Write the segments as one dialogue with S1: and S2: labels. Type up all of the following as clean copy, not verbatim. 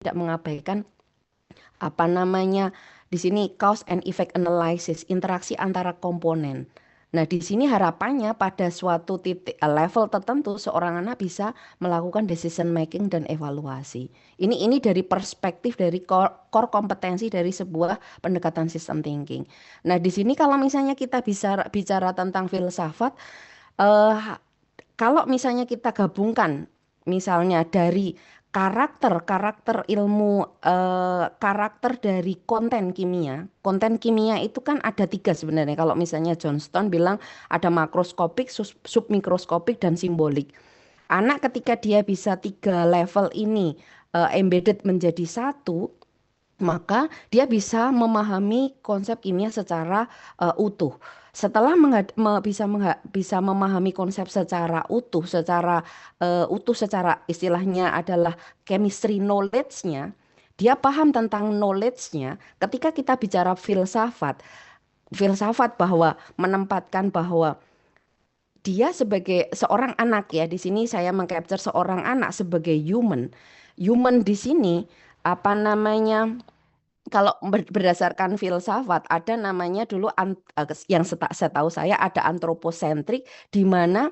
S1: tidak mengabaikan apa namanya di sini cause and effect analysis, interaksi antara komponen. Nah, di sini harapannya pada suatu titik level tertentu seorang anak bisa melakukan decision making dan evaluasi. Ini dari perspektif dari core kompetensi dari sebuah pendekatan system thinking. Nah, di sini kalau misalnya kita bisa bicara tentang filsafat, eh, kalau misalnya kita gabungkan misalnya dari karakter ilmu karakter dari konten kimia itu kan ada tiga sebenarnya. Kalau misalnya Johnston bilang ada makroskopik, submikroskopik, dan simbolik. Anak ketika dia bisa tiga level ini embedded menjadi satu, maka dia bisa memahami konsep kimia secara utuh. Setelah bisa memahami konsep secara utuh, secara istilahnya adalah chemistry knowledge-nya, dia paham tentang knowledge-nya. Ketika kita bicara filsafat bahwa menempatkan bahwa dia sebagai seorang anak ya, di sini saya mengcapture seorang anak sebagai human. Human di sini apa namanya? Kalau berdasarkan filsafat ada namanya dulu yang setahu saya ada antroposentrik di mana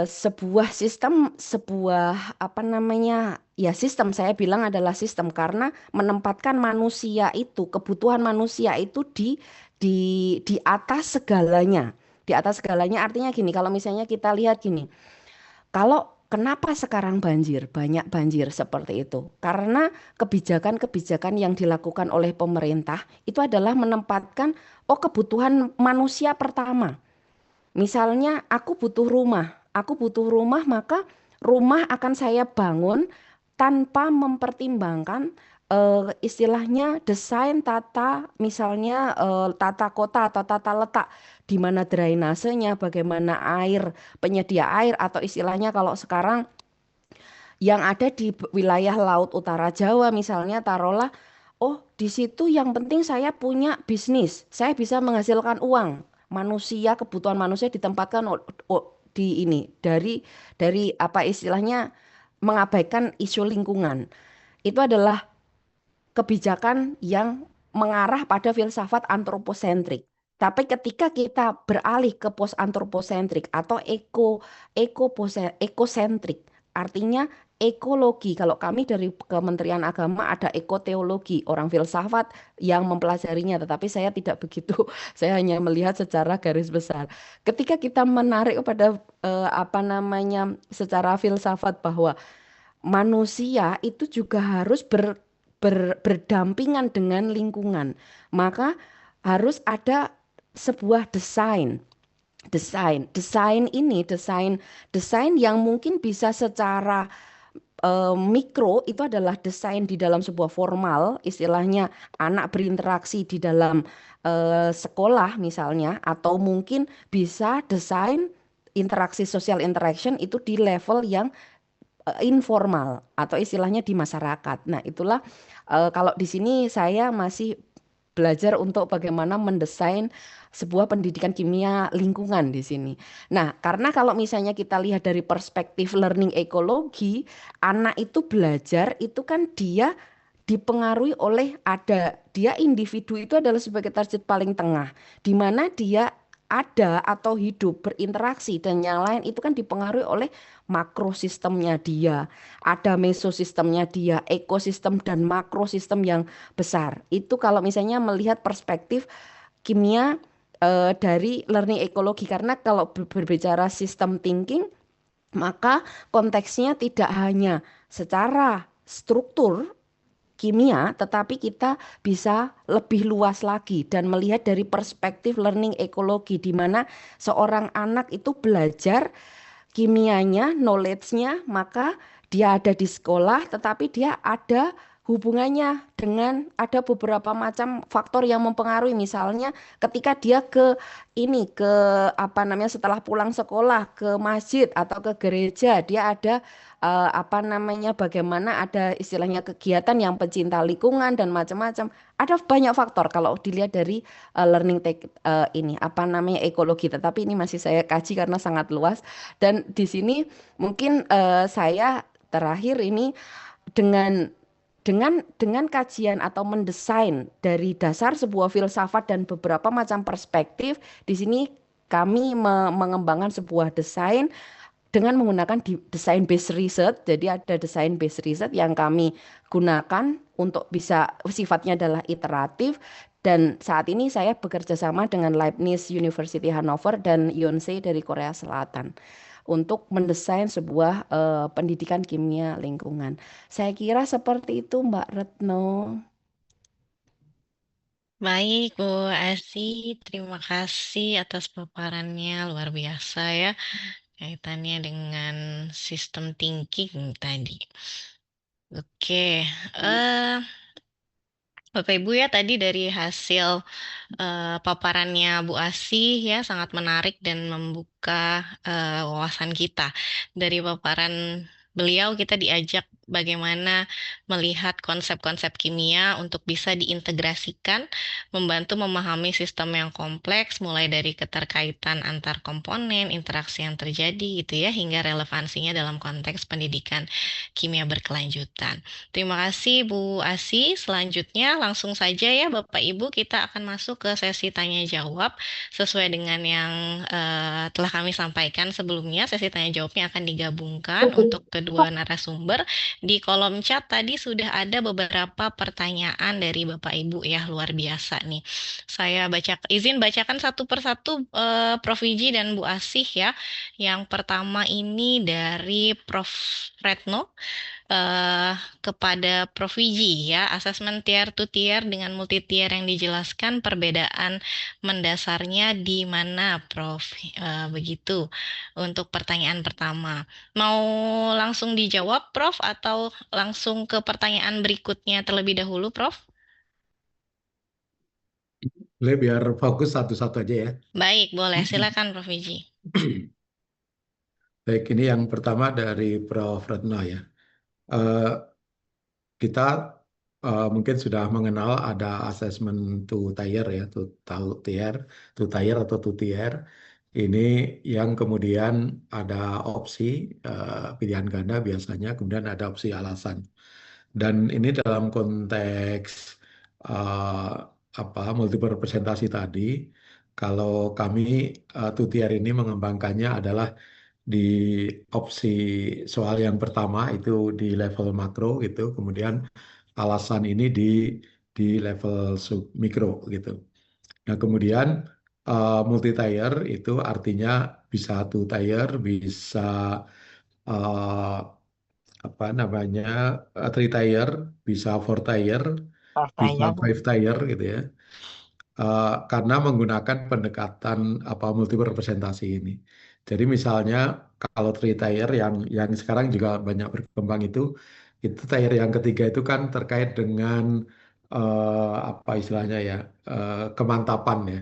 S1: sebuah apa namanya ya sistem saya bilang adalah sistem karena menempatkan manusia itu kebutuhan manusia itu di di atas segalanya. Di atas segalanya artinya gini, kalau misalnya kita lihat gini, kalau kenapa sekarang banjir, banyak banjir seperti itu? Karena kebijakan-kebijakan yang dilakukan oleh pemerintah itu adalah menempatkan oh kebutuhan manusia pertama. Misalnya aku butuh rumah maka rumah akan saya bangun tanpa mempertimbangkan istilahnya desain tata misalnya tata kota atau tata letak di mana drainasenya, bagaimana air, penyedia air atau istilahnya kalau sekarang yang ada di wilayah Laut Utara Jawa misalnya taruhlah oh di situ yang penting saya punya bisnis, saya bisa menghasilkan uang. Manusia, kebutuhan manusia ditempatkan di ini dari apa istilahnya mengabaikan isu lingkungan. Itu adalah kebijakan yang mengarah pada filsafat antroposentrik. Tapi ketika kita beralih ke post antroposentrik atau ekosentrik, artinya ekologi. Kalau kami dari Kementerian Agama ada ekoteologi, orang filsafat yang mempelajarinya, tetapi saya tidak begitu. Saya hanya melihat secara garis besar. Ketika kita menarik kepada apa namanya secara filsafat bahwa manusia itu juga harus berdampingan dengan lingkungan. Maka harus ada sebuah desain yang mungkin bisa secara mikro itu adalah desain di dalam sebuah formal, istilahnya anak berinteraksi di dalam sekolah misalnya, atau mungkin bisa desain interaksi social interaction itu di level yang informal atau istilahnya di masyarakat. Nah, itulah kalau di sini saya masih belajar untuk bagaimana mendesain sebuah pendidikan kimia lingkungan di sini. Nah, karena kalau misalnya kita lihat dari perspektif learning ekologi, anak itu belajar itu kan dia dipengaruhi oleh dia individu itu adalah sebagai target paling tengah, di mana dia ada atau hidup berinteraksi dan yang lain itu kan dipengaruhi oleh makrosistemnya dia, ada mesosistemnya dia, ekosistem dan makrosistem yang besar. Itu kalau misalnya melihat perspektif kimia dari learning ekologi karena kalau berbicara sistem thinking maka konteksnya tidak hanya secara struktur kimia, tetapi kita bisa lebih luas lagi dan melihat dari perspektif learning ekologi, di mana seorang anak itu belajar kimianya, knowledge-nya, maka dia ada di sekolah, tetapi dia ada hubungannya dengan ada beberapa macam faktor yang mempengaruhi. Misalnya ketika dia ke apa namanya setelah pulang sekolah ke masjid atau ke gereja, dia ada apa namanya bagaimana ada istilahnya kegiatan yang pencinta lingkungan dan macam-macam. Ada banyak faktor kalau dilihat dari learning ini apa namanya ekologi, tetapi ini masih saya kaji karena sangat luas dan di sini mungkin saya terakhir ini dengan dengan kajian atau mendesain dari dasar sebuah filsafat dan beberapa macam perspektif, di sini kami mengembangkan sebuah desain dengan menggunakan desain based research. Jadi ada desain based research yang kami gunakan untuk bisa sifatnya adalah iteratif. Dan saat ini saya bekerja sama dengan Leibniz University Hannover dan Yonsei dari Korea Selatan untuk mendesain sebuah pendidikan kimia lingkungan. Saya kira seperti itu, Mbak Retno.
S2: Baik, Bu Asi, terima kasih atas paparannya luar biasa ya kaitannya dengan sistem thinking tadi. Oke, eh Bapak Ibu ya tadi dari hasil paparannya Bu Asih ya sangat menarik dan membuka wawasan kita. Dari paparan beliau kita diajak bagaimana melihat konsep-konsep kimia untuk bisa diintegrasikan, membantu memahami sistem yang kompleks mulai dari keterkaitan antar komponen, interaksi yang terjadi gitu ya hingga relevansinya dalam konteks pendidikan kimia berkelanjutan. Terima kasih Bu Asi. Selanjutnya langsung saja ya Bapak Ibu kita akan masuk ke sesi tanya jawab sesuai dengan yang telah kami sampaikan sebelumnya. Sesi tanya jawabnya akan digabungkan untuk kedua narasumber. Di kolom chat tadi sudah ada beberapa pertanyaan dari Bapak Ibu ya luar biasa nih. Saya izin bacakan satu persatu Prof. Wiji dan Bu Asih ya. Yang pertama ini dari Prof. Retno eh, kepada Prof. Wiji ya, asesmen tier to tier dengan multi tier yang dijelaskan perbedaan mendasarnya di mana, Prof. Begitu untuk pertanyaan pertama. Mau langsung dijawab, Prof, atau langsung ke pertanyaan berikutnya terlebih dahulu, Prof?
S3: Boleh biar fokus satu-satu aja ya.
S2: Baik, boleh. Silakan, Prof. Wiji.
S3: Baik, ini yang pertama dari Prof. Retno ya. Eh, kita mungkin sudah mengenal ada asesmen two tier ya, two tier atau two tier. Ini yang kemudian ada opsi pilihan ganda biasanya, kemudian ada opsi alasan. Dan ini dalam konteks eh, multiple representasi tadi, kalau kami two tier ini mengembangkannya adalah di opsi soal yang pertama itu di level makro gitu, kemudian alasan ini di level sub mikro gitu. Nah, kemudian multi tier itu artinya bisa two tier, bisa eh, three tier, bisa four tier, bisa
S2: Pertanyaan.
S3: five tier gitu ya. Karena menggunakan pendekatan multiple representasi ini. Jadi misalnya kalau three tier yang sekarang juga banyak berkembang itu tier yang ketiga itu kan terkait dengan apa istilahnya ya kemantapan ya,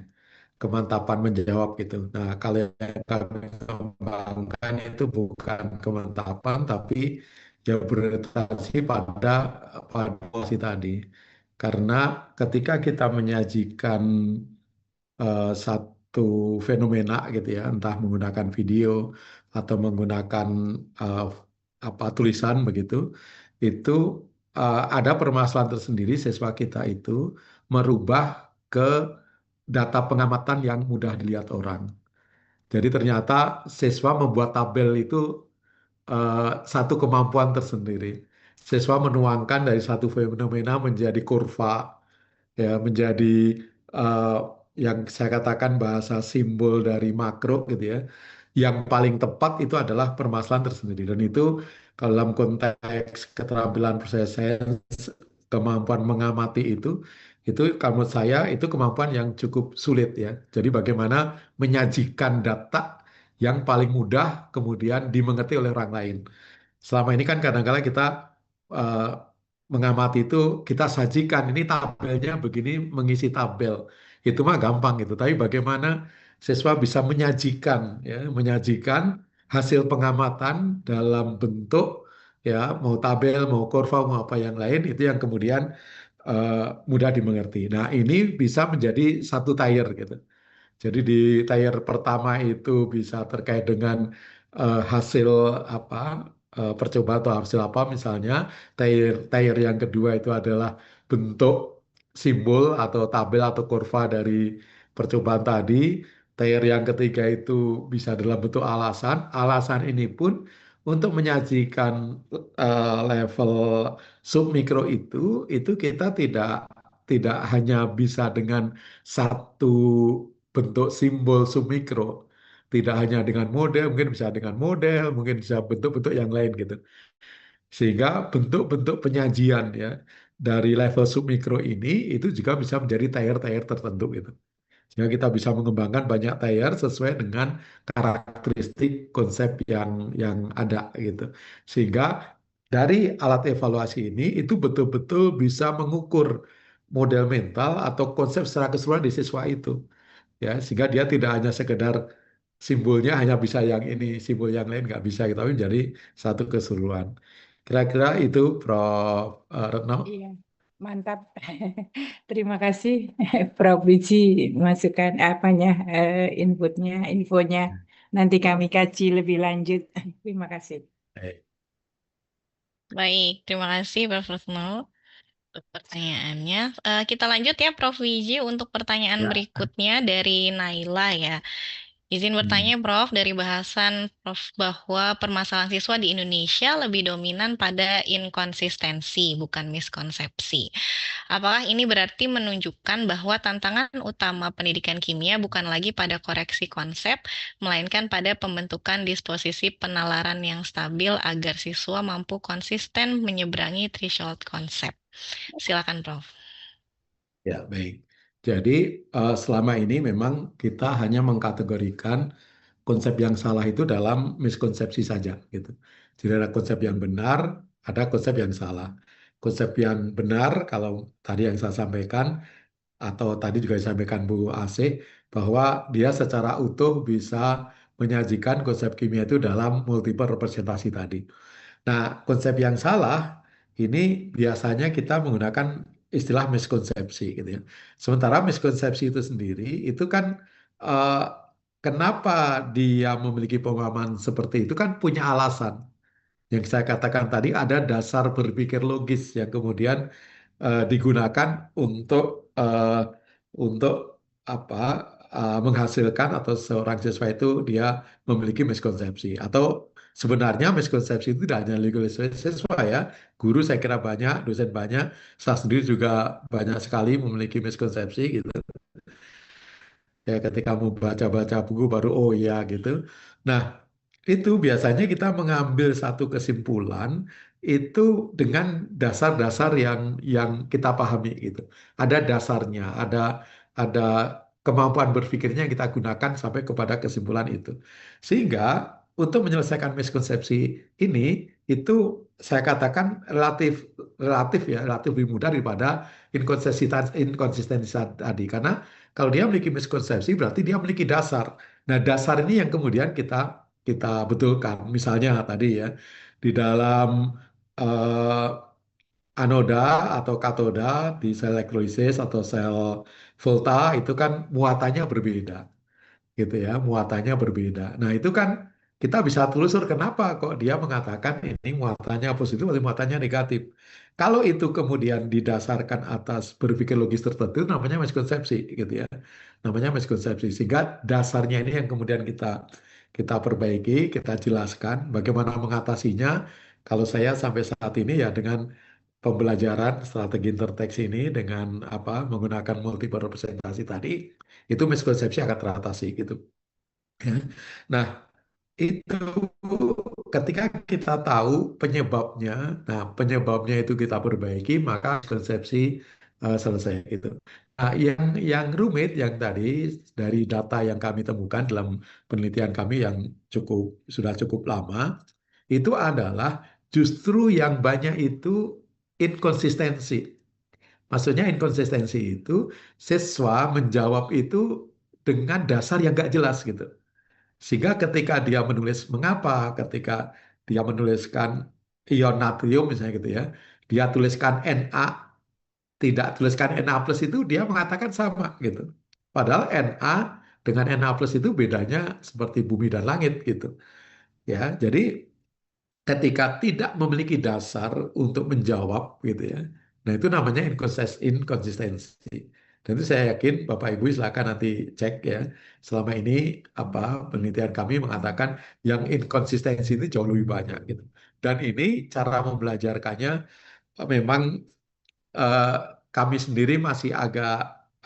S3: kemantapan menjawab gitu. Nah, kalau yang kami kembangkan itu bukan kemantapan tapi ya berorientasi pada posisi tadi. Karena ketika kita menyajikan satu fenomena gitu ya, entah menggunakan video atau menggunakan eh, tulisan begitu, itu ada permasalahan tersendiri siswa kita itu merubah ke data pengamatan yang mudah dilihat orang. Jadi ternyata siswa membuat tabel itu satu kemampuan tersendiri. Siswa menuangkan dari satu fenomena menjadi kurva, ya menjadi eh, yang saya katakan bahasa simbol dari makro gitu ya. Yang paling tepat itu adalah permasalahan tersendiri dan itu kalau dalam konteks keterampilan proses sains, kemampuan mengamati itu kalau menurut saya itu kemampuan yang cukup sulit ya. Jadi bagaimana menyajikan data yang paling mudah kemudian dimengerti oleh orang lain. Selama ini kan kadang-kadang kita eh, mengamati itu kita sajikan ini tabelnya begini mengisi tabel itu mah gampang gitu. Tapi bagaimana siswa bisa menyajikan ya menyajikan hasil pengamatan dalam bentuk ya mau tabel mau kurva mau apa yang lain itu yang kemudian eh, mudah dimengerti. Nah ini bisa menjadi satu tier gitu. Jadi di tier pertama itu bisa terkait dengan hasil apa percobaan atau hasil apa misalnya tier yang kedua itu adalah bentuk simbol atau tabel atau kurva dari percobaan tadi. Tier yang ketiga itu bisa dalam bentuk alasan. Alasan ini pun untuk menyajikan level submikro itu kita tidak hanya bisa dengan satu bentuk simbol submikro, tidak hanya dengan model, mungkin bisa dengan model, mungkin bisa bentuk-bentuk yang lain gitu. Sehingga bentuk-bentuk penyajian ya dari level submikro ini itu juga bisa menjadi tier-tier tertentu gitu. Sehingga kita bisa mengembangkan banyak tier sesuai dengan karakteristik konsep yang ada gitu. Sehingga dari alat evaluasi ini itu betul-betul bisa mengukur model mental atau konsep secara keseluruhan di siswa itu ya, sehingga dia tidak hanya sekedar simbolnya hanya bisa yang ini, simbol yang lain nggak bisa, tapi menjadi satu keseluruhan. Kira-kira itu Prof. Retno.
S4: Iya, mantap. Terima kasih Prof. Wiji masukan apanya inputnya, infonya. Nanti kami kaji lebih lanjut. Terima kasih.
S3: Baik.
S2: Baik, terima kasih Prof. Retno untuk pertanyaannya. Kita lanjut ya Prof. Wiji untuk pertanyaan
S3: Ya.
S2: berikutnya dari Naila ya. Izin bertanya, Prof, dari bahasan Prof bahwa permasalahan siswa di Indonesia lebih dominan pada inkonsistensi, bukan miskonsepsi. Apakah ini berarti menunjukkan bahwa tantangan utama pendidikan kimia bukan lagi pada koreksi konsep, melainkan pada pembentukan disposisi penalaran yang stabil agar siswa mampu konsisten menyeberangi threshold konsep? Silakan, Prof.
S3: Ya, baik. Jadi selama ini memang kita hanya mengkategorikan konsep yang salah itu dalam miskonsepsi saja gitu. Jadi ada konsep yang benar, ada konsep yang salah. Konsep yang benar kalau tadi yang saya sampaikan atau tadi juga disampaikan Bu Asih bahwa dia secara utuh bisa menyajikan konsep kimia itu dalam multiple representasi tadi. Nah, konsep yang salah ini biasanya kita menggunakan istilah miskonsepsi gitu ya. Sementara miskonsepsi itu sendiri itu kan eh, kenapa dia memiliki pemahaman seperti itu kan punya alasan. Yang saya katakan tadi ada dasar berpikir logis yang kemudian digunakan untuk apa menghasilkan atau seorang siswa itu dia memiliki miskonsepsi atau sebenarnya miskonsepsi itu tidak hanya legal siswa ya, guru saya kira banyak, dosen banyak, saya sendiri juga banyak sekali memiliki miskonsepsi gitu. Ya ketika mau baca-baca buku baru oh iya gitu. Nah, itu biasanya kita mengambil satu kesimpulan itu dengan dasar-dasar yang kita pahami gitu. Ada dasarnya, ada kemampuan berpikirnya yang kita gunakan sampai kepada kesimpulan itu. Sehingga untuk menyelesaikan miskonsepsi ini itu saya katakan relatif relatif ya, relatif lebih mudah daripada inkonsistensi tadi karena kalau dia memiliki miskonsepsi berarti dia memiliki dasar. Nah, dasar ini yang kemudian kita betulkan. Misalnya tadi ya, di dalam eh, anoda atau katoda di sel elektrolisis atau sel volta itu kan muatannya berbeda gitu ya, muatannya berbeda. Nah, itu kan kita bisa telusur kenapa kok dia mengatakan ini muatannya positif atau muatannya negatif. Kalau itu kemudian didasarkan atas berpikir logis tertentu, namanya miskonsepsi gitu ya. Namanya miskonsepsi. Sehingga dasarnya ini yang kemudian kita perbaiki, kita jelaskan bagaimana mengatasinya. Kalau saya sampai saat ini ya dengan pembelajaran strategi intertext ini dengan apa menggunakan multiple representasi tadi itu miskonsepsi akan teratasi gitu. Ya. Nah, itu ketika kita tahu penyebabnya, nah penyebabnya itu kita perbaiki, maka konsepsi selesai itu. Nah, yang rumit yang tadi dari data yang kami temukan dalam penelitian kami yang sudah cukup lama, itu adalah justru yang banyak itu inkonsistensi. Maksudnya inkonsistensi itu siswa menjawab itu dengan dasar yang gak jelas gitu. Sehingga ketika dia menulis mengapa, ketika dia menuliskan ion natrium misalnya gitu ya, dia tuliskan Na, tidak tuliskan Na plus itu dia mengatakan sama gitu. Padahal Na dengan Na plus itu bedanya seperti bumi dan langit gitu. Ya, jadi ketika tidak memiliki dasar untuk menjawab gitu ya. Nah, itu namanya inkonsistensi. Dan itu saya yakin Bapak Ibu silakan nanti cek ya. Selama ini apa penelitian kami mengatakan yang inkonsistensi itu jauh lebih banyak gitu. Dan ini cara membelajarkannya memang eh, kami sendiri masih agak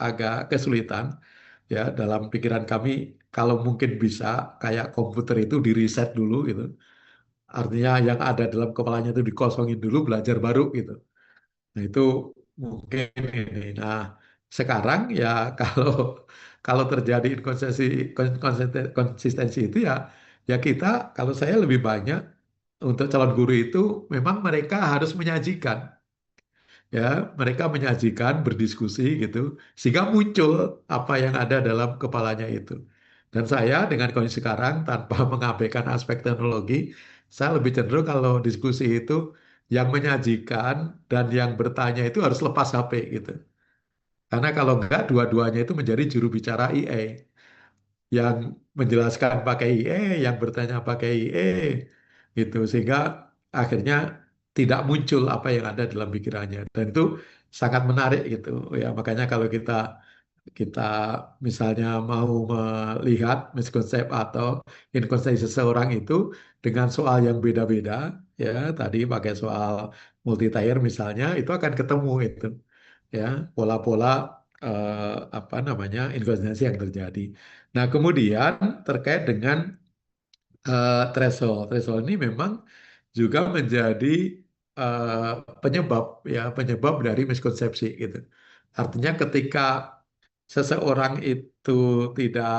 S3: agak kesulitan ya dalam pikiran kami kalau mungkin bisa kayak komputer itu di reset dulu gitu. Artinya yang ada dalam kepalanya itu dikosongin dulu, belajar baru gitu. Nah itu mungkin ini. Nah sekarang ya kalau kalau terjadi konsistensi itu ya ya kita kalau saya lebih banyak untuk calon guru itu memang mereka harus menyajikan ya mereka menyajikan berdiskusi gitu sehingga muncul apa yang ada dalam kepalanya itu. Dan saya dengan kondisi sekarang tanpa mengabaikan aspek teknologi, saya lebih cenderung kalau diskusi itu yang menyajikan dan yang bertanya itu harus lepas HP gitu. Karena kalau enggak dua-duanya itu menjadi juru bicara IE yang menjelaskan pakai IE, yang bertanya pakai IE gitu sehingga akhirnya tidak muncul apa yang ada dalam pikirannya dan itu sangat menarik gitu ya makanya kalau kita kita misalnya mau melihat miskonsep atau inkonsep seseorang itu dengan soal yang beda-beda ya tadi pakai soal multi tier misalnya itu akan ketemu itu ya pola-pola apa namanya inkonsistensi yang terjadi. Nah, kemudian terkait dengan threshold. Threshold ini memang juga menjadi eh, penyebab ya penyebab dari miskonsepsi gitu. Artinya ketika seseorang itu tidak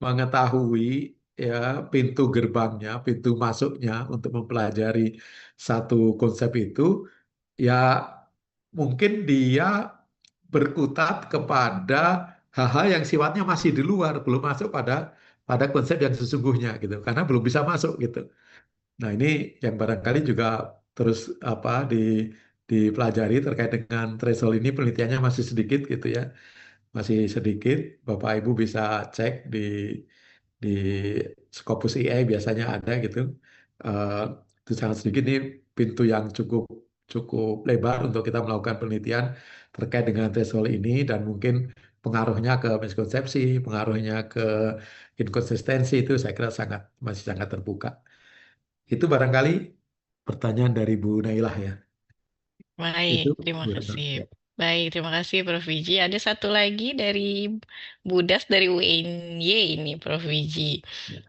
S3: mengetahui ya pintu gerbangnya, pintu masuknya untuk mempelajari satu konsep itu, ya mungkin dia berkutat kepada hal-hal yang sifatnya masih di luar, belum masuk pada pada konsep yang sesungguhnya gitu, karena belum bisa masuk gitu. Nah, ini yang barangkali juga terus apa dipelajari terkait dengan threshold ini penelitiannya masih sedikit gitu ya. Masih sedikit. Bapak Ibu bisa cek di Scopus IE biasanya ada gitu. Eh, itu sangat sedikit nih pintu yang cukup cukup lebar untuk kita melakukan penelitian terkait dengan threshold ini dan mungkin pengaruhnya ke miskonsepsi, pengaruhnya ke inkonsistensi itu saya kira masih sangat terbuka. Itu barangkali pertanyaan dari Bu Nailah ya.
S2: Baik,
S3: Itu
S2: terima
S3: Bu Retno.
S2: kasih.
S3: Ya.
S2: Baik, terima kasih Prof. Wiji. Ada satu lagi dari Budas dari UNY ini, Prof. Wiji.
S3: Ya.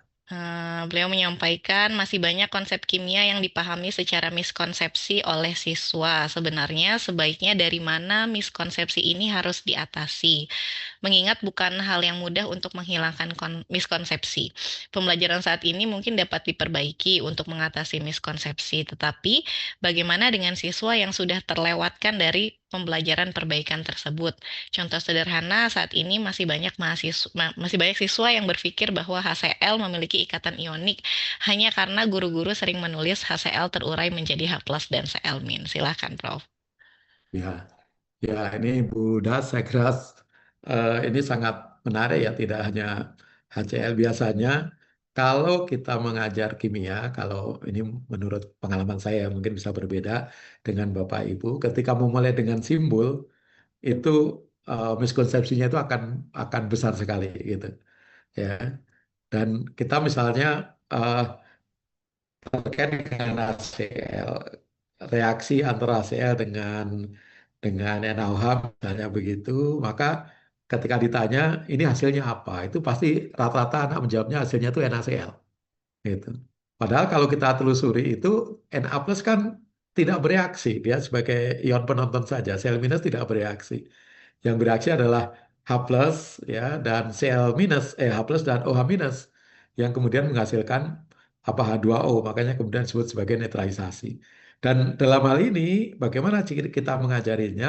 S2: Beliau menyampaikan masih banyak konsep kimia yang dipahami secara miskonsepsi oleh siswa. Sebenarnya sebaiknya dari mana miskonsepsi ini harus diatasi? Mengingat bukan hal yang mudah untuk menghilangkan miskonsepsi. Pembelajaran saat ini mungkin dapat diperbaiki untuk mengatasi miskonsepsi, tetapi bagaimana dengan siswa yang sudah terlewatkan dari pembelajaran perbaikan tersebut? Contoh sederhana, saat ini masih banyak siswa yang berpikir bahwa HCl memiliki ikatan ionik hanya karena guru-guru sering menulis HCl terurai menjadi H+ dan Cl-. Silahkan, Prof.
S3: Ya, ya ini Bu Das, saya kira ini sangat menarik ya, tidak hanya HCl biasanya. Kalau kita mengajar kimia, kalau ini menurut pengalaman saya mungkin bisa berbeda dengan Bapak Ibu, ketika memulai dengan simbol, itu miskonsepsinya itu akan besar sekali gitu ya. Dan kita misalnya eh, terkait dengan HCl, reaksi antara HCl dengan NaOH misalnya begitu, maka ketika ditanya ini hasilnya apa, itu pasti rata-rata anak menjawabnya hasilnya itu NaCl gitu. Padahal kalau kita telusuri itu Na plus kan tidak bereaksi, dia sebagai ion penonton saja, Cl minus tidak bereaksi. Yang bereaksi adalah H plus ya dan Cl minus, H plus dan OH minus yang kemudian menghasilkan apa H2O, makanya kemudian disebut sebagai netralisasi. Dan dalam hal ini, bagaimana kita mengajarinya?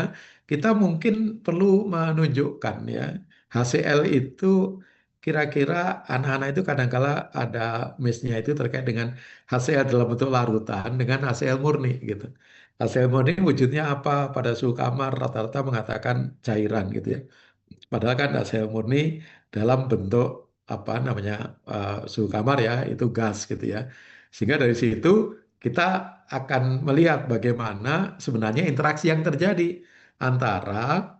S3: Kita mungkin perlu menunjukkan ya, HCl itu kira-kira anak-anak itu kadangkala ada miss-nya itu terkait dengan HCl dalam bentuk larutan dengan HCl murni gitu. HCl murni wujudnya apa? Pada suhu kamar rata-rata mengatakan cairan gitu ya. Padahal kan HCl murni dalam bentuk apa namanya suhu kamar ya itu gas gitu ya. Sehingga dari situ kita akan melihat bagaimana sebenarnya interaksi yang terjadi antara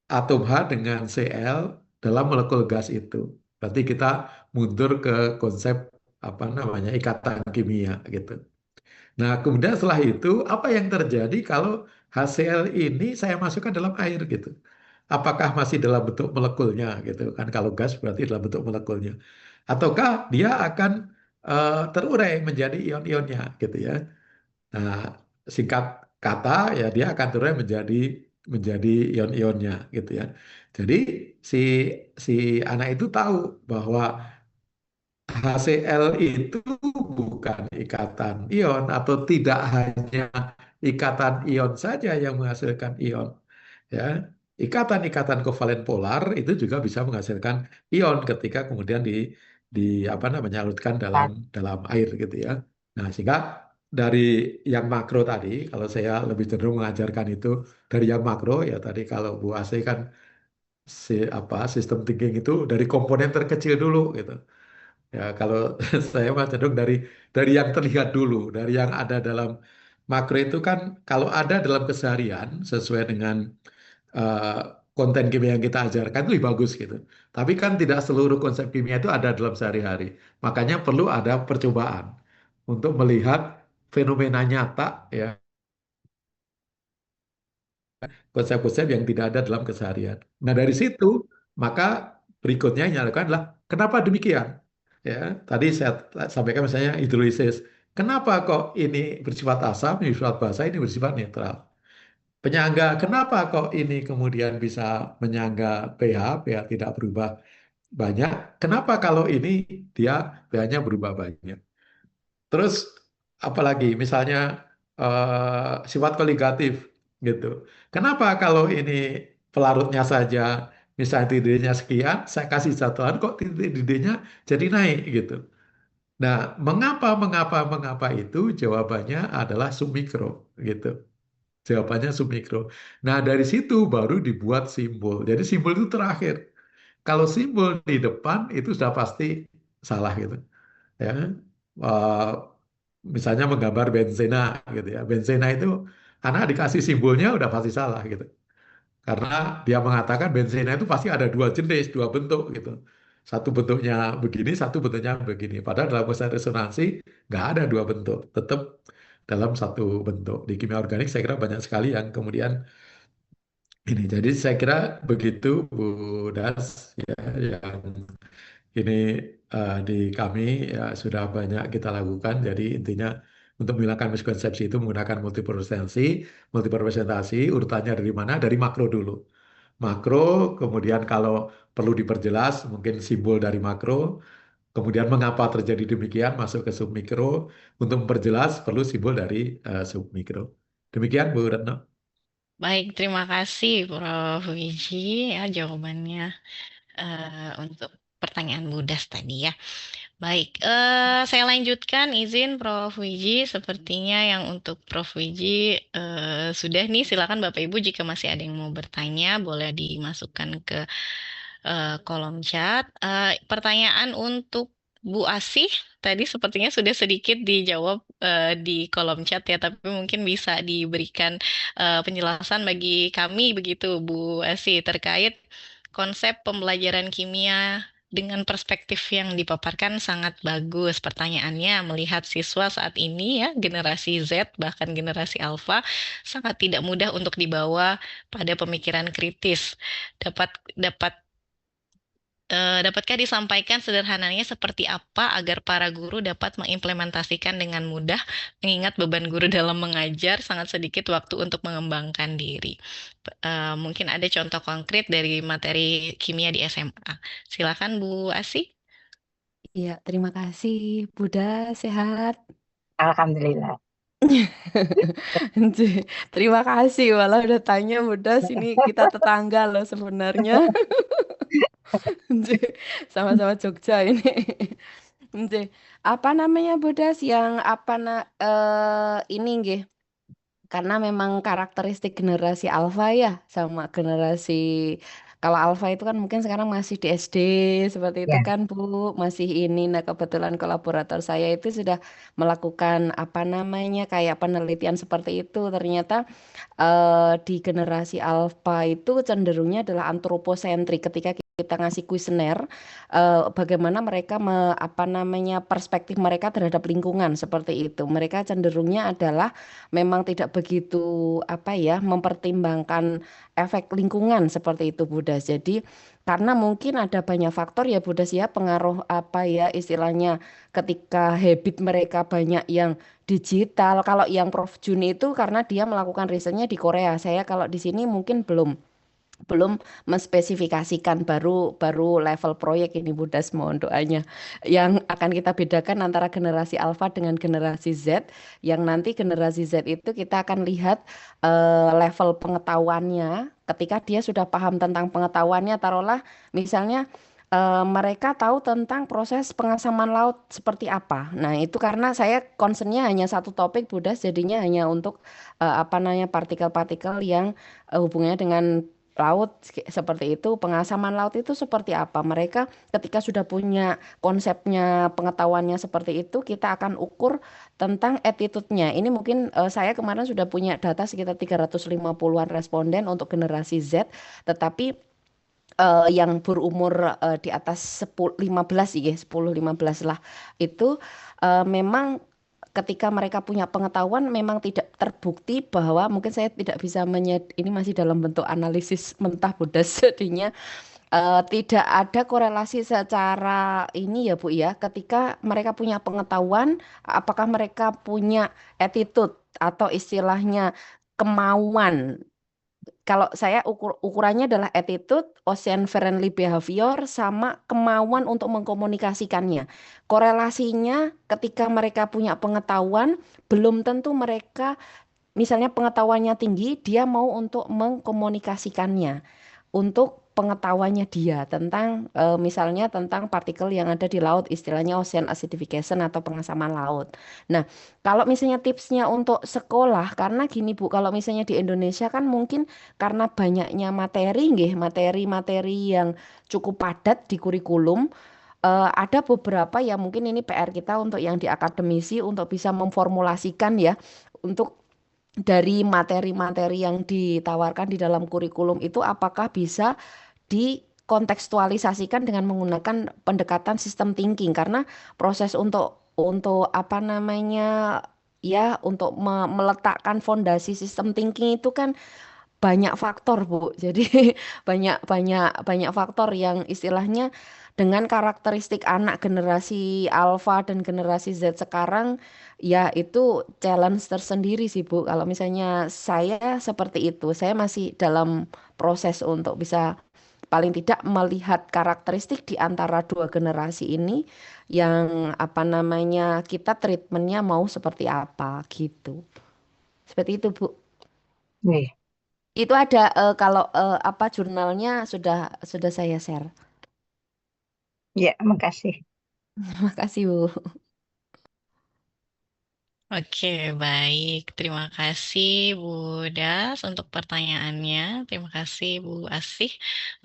S3: atom H dengan Cl dalam molekul gas itu. Berarti kita mundur ke konsep apa namanya ikatan kimia gitu. Nah, kemudian setelah itu apa yang terjadi kalau HCl ini saya masukkan dalam air gitu? Apakah masih dalam bentuk molekulnya gitu kan? Kalau gas berarti dalam bentuk molekulnya. Ataukah dia akan terurai menjadi ion-ionnya gitu ya. Nah, singkat kata ya dia akan terurai menjadi ion-ionnya gitu ya. Jadi si si anak itu tahu bahwa HCl itu bukan ikatan ion atau tidak hanya ikatan ion saja yang menghasilkan ion ya. Ikatan-ikatan kovalen polar itu juga bisa menghasilkan ion ketika kemudian di apa namanya larutkan dalam dalam air gitu ya. Nah, sehingga dari yang makro tadi, kalau saya lebih cenderung mengajarkan itu dari yang makro ya tadi kalau Bu Ase kan sistem thinking itu dari komponen terkecil dulu gitu. Ya, kalau saya mah cenderung dari yang terlihat dulu, dari yang ada dalam makro itu kan kalau ada dalam keseharian sesuai dengan eh, konten kimia yang kita ajarkan itu lebih bagus gitu. Tapi kan tidak seluruh konsep kimia itu ada dalam sehari-hari. Makanya perlu ada percobaan untuk melihat fenomena nyata ya, konsep-konsep yang tidak ada dalam keseharian. Nah, dari situ maka berikutnya yang dilakukan adalah kenapa demikian? Ya, tadi saya sampaikan misalnya hidrolisis. Kenapa kok ini bersifat asam, ini bersifat basa, ini bersifat netral? Penyangga, kenapa kok ini kemudian bisa menyangga pH, pH tidak berubah banyak? Kenapa kalau ini dia pH-nya berubah banyak? Terus apalagi misalnya sifat koligatif gitu. Kenapa kalau ini pelarutnya saja misalnya titiknya sekian, saya kasih satuan kok titik didihnya jadi naik gitu. Nah, mengapa itu jawabannya adalah submikro gitu. Jawabannya submikro. Nah, dari situ baru dibuat simbol. Jadi simbol itu terakhir. Kalau simbol di depan itu sudah pasti salah gitu. Ya, Eh, misalnya menggambar benzena gitu ya. Benzena itu anak dikasih simbolnya udah pasti salah gitu. Karena dia mengatakan benzena itu pasti ada dua jenis, dua bentuk gitu. Satu bentuknya begini, satu bentuknya begini. Padahal dalam proses resonansi nggak ada dua bentuk, tetap dalam satu bentuk. Di kimia organik saya kira banyak sekali yang kemudian ini. Jadi saya kira begitu Bu Das ya yang ini di kami ya sudah banyak kita lakukan. Jadi intinya untuk menghilangkan miskonsepsi itu menggunakan multipresentasi, urutannya dari mana? Dari makro dulu. Makro, kemudian kalau perlu diperjelas mungkin simbol dari makro, kemudian mengapa terjadi demikian masuk ke submikro, untuk memperjelas perlu simbol dari submikro. Demikian Bu Retno.
S2: Baik, terima kasih Prof. Wiji ya jawabannya untuk pertanyaan Budas tadi ya. Baik, saya lanjutkan izin Prof. Wiji. Sepertinya yang untuk Prof. Wiji sudah nih. Silakan Bapak Ibu jika masih ada yang mau bertanya boleh dimasukkan ke kolom chat. Pertanyaan untuk Bu Asih tadi sepertinya sudah sedikit dijawab di kolom chat ya, tapi mungkin bisa diberikan penjelasan bagi kami begitu Bu Asih terkait konsep pembelajaran kimia dengan perspektif yang dipaparkan sangat bagus. Pertanyaannya, melihat siswa saat ini ya, generasi Z bahkan generasi Alpha sangat tidak mudah untuk dibawa pada pemikiran kritis. Dapat dapat dapatkah disampaikan sederhananya seperti apa agar para guru dapat mengimplementasikan dengan mudah, mengingat beban guru dalam mengajar sangat sedikit waktu untuk mengembangkan diri. Mungkin ada contoh konkret dari materi kimia di SMA. Silakan Bu Asi.
S1: Iya, terima kasih. Buddha, sehat.
S4: Alhamdulillah.
S1: Anjir, terima kasih. Walau udah tanya Buddha, sini kita tetangga loh sebenarnya. Anjir, sama-sama Jogja ini. Anjir, apa namanya Buddha yang ini nggih? Karena memang karakteristik generasi alfa ya sama generasi Kalau alfa itu kan mungkin sekarang masih di SD seperti itu
S5: Ya.
S1: kan Bu, masih ini. Nah, kebetulan kolaborator saya itu sudah melakukan apa namanya kayak penelitian seperti itu. Ternyata di generasi alfa itu cenderungnya adalah antroposentrik. Ketika kita ngasih kuesioner, bagaimana mereka apa namanya perspektif mereka terhadap lingkungan seperti itu. Mereka cenderungnya adalah memang tidak begitu apa ya mempertimbangkan efek lingkungan seperti itu Budas. Jadi karena mungkin ada banyak faktor ya Budas ya pengaruh apa ya istilahnya ketika habit mereka banyak yang digital. Kalau yang Prof Juni itu karena dia melakukan risetnya di Korea. Saya kalau di sini mungkin belum menspesifikasikan baru baru level proyek ini Budas mohon doanya yang akan kita bedakan antara generasi alpha dengan generasi Z yang nanti generasi Z itu kita akan lihat level pengetahuannya ketika dia sudah paham tentang pengetahuannya taruhlah misalnya mereka tahu tentang proses pengasaman laut seperti apa. Nah, itu karena saya concernnya hanya satu topik Budas jadinya hanya untuk apa namanya partikel-partikel yang hubungannya dengan laut seperti itu, pengasaman laut itu seperti apa? Mereka ketika sudah punya konsepnya, pengetahuannya seperti itu, kita akan ukur tentang attitude-nya. Ini mungkin saya kemarin sudah punya data sekitar 350-an responden untuk generasi Z, tetapi yang berumur di atas 10 15 ya, 10 15 lah. Itu memang ketika mereka punya pengetahuan memang tidak terbukti bahwa mungkin saya tidak bisa ini masih dalam bentuk analisis mentah Budas jadinya tidak ada korelasi secara ini ya Bu ya ketika mereka punya pengetahuan apakah mereka punya attitude atau istilahnya kemauan kalau saya ukurannya adalah attitude, ocean friendly behavior, sama kemauan untuk mengkomunikasikannya. Korelasinya ketika mereka punya pengetahuan, belum tentu mereka, misalnya pengetahuannya tinggi, dia mau untuk mengkomunikasikannya untuk pengetahuannya dia tentang misalnya tentang partikel yang ada di laut, istilahnya ocean acidification atau pengasaman laut. Nah, kalau misalnya tipsnya untuk sekolah, karena gini Bu, kalau misalnya di Indonesia kan mungkin karena banyaknya materi, nggih, materi-materi yang cukup padat di kurikulum, ada beberapa yang mungkin ini PR kita untuk yang di akademisi untuk bisa memformulasikan ya, untuk dari materi-materi yang ditawarkan di dalam kurikulum itu apakah bisa dikontekstualisasikan dengan menggunakan pendekatan sistem thinking karena proses untuk apa namanya ya untuk meletakkan fondasi sistem thinking itu kan banyak faktor, Bu. Jadi banyak banyak banyak faktor yang istilahnya dengan karakteristik anak generasi alpha dan generasi Z sekarang ya itu challenge tersendiri sih, Bu. Kalau misalnya saya seperti itu, saya masih dalam proses untuk bisa paling tidak melihat karakteristik di antara dua generasi ini yang apa namanya kita treatmentnya mau seperti apa gitu. Seperti itu, Bu.
S5: Nih,
S1: Itu ada kalau apa jurnalnya sudah saya share.
S5: ya, makasih.
S1: Terima kasih Bu.
S2: Oke, baik. Terima kasih Bu Das untuk pertanyaannya. Terima kasih Bu Asih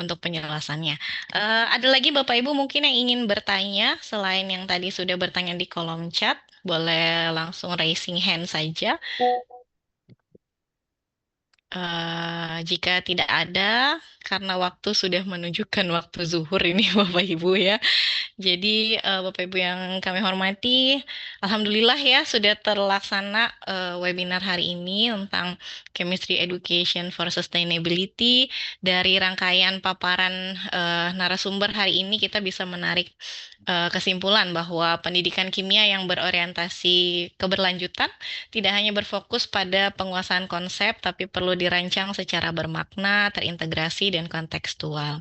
S2: untuk penjelasannya. Ada lagi Bapak Ibu mungkin yang ingin bertanya selain yang tadi sudah bertanya di kolom chat. Boleh langsung raising hand saja. Jika tidak ada, karena waktu sudah menunjukkan waktu zuhur ini Bapak Ibu ya. Jadi Bapak Ibu yang kami hormati, Alhamdulillah ya sudah terlaksana webinar hari ini tentang Chemistry Education for Sustainability. Dari rangkaian paparan narasumber hari ini kita bisa menarik kesimpulan bahwa pendidikan kimia yang berorientasi keberlanjutan tidak hanya berfokus pada penguasaan konsep, tapi perlu dirancang secara bermakna, terintegrasi, dan kontekstual.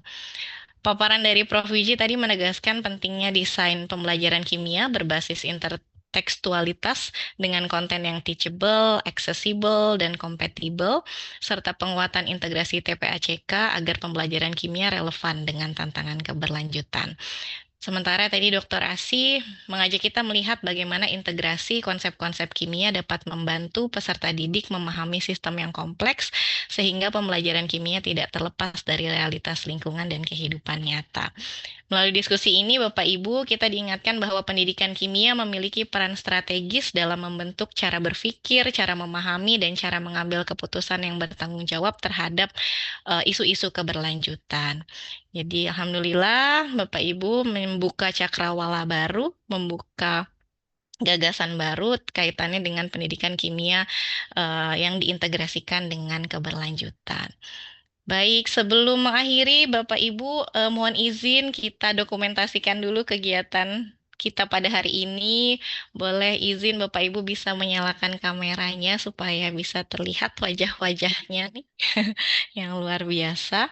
S2: Paparan dari Prof. Wiji tadi menegaskan pentingnya desain pembelajaran kimia berbasis intertekstualitas dengan konten yang teachable, accessible, dan compatible, serta penguatan integrasi TPACK agar pembelajaran kimia relevan dengan tantangan keberlanjutan. Sementara tadi Dr. Asih mengajak kita melihat bagaimana integrasi konsep-konsep kimia dapat membantu peserta didik memahami sistem yang kompleks sehingga pembelajaran kimia tidak terlepas dari realitas lingkungan dan kehidupan nyata. Melalui diskusi ini, Bapak Ibu, kita diingatkan bahwa pendidikan kimia memiliki peran strategis dalam membentuk cara berpikir, cara memahami, dan cara mengambil keputusan yang bertanggung jawab terhadap isu-isu keberlanjutan. Jadi, alhamdulillah, Bapak Ibu membuka cakrawala baru, membuka gagasan baru kaitannya dengan pendidikan kimia yang diintegrasikan dengan keberlanjutan. Baik, sebelum mengakhiri, Bapak Ibu, mohon izin kita dokumentasikan dulu kegiatan kita pada hari ini. Boleh izin Bapak Ibu bisa menyalakan kameranya supaya bisa terlihat wajah-wajahnya nih, yang luar biasa.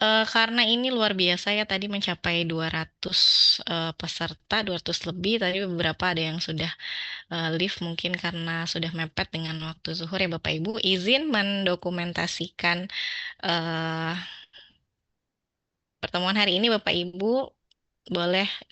S2: Karena ini luar biasa ya, tadi mencapai 200 peserta, 200 lebih. Tadi beberapa ada yang sudah live mungkin karena sudah mepet dengan waktu zuhur ya Bapak Ibu. Izin mendokumentasikan pertemuan hari ini Bapak Ibu. Boleh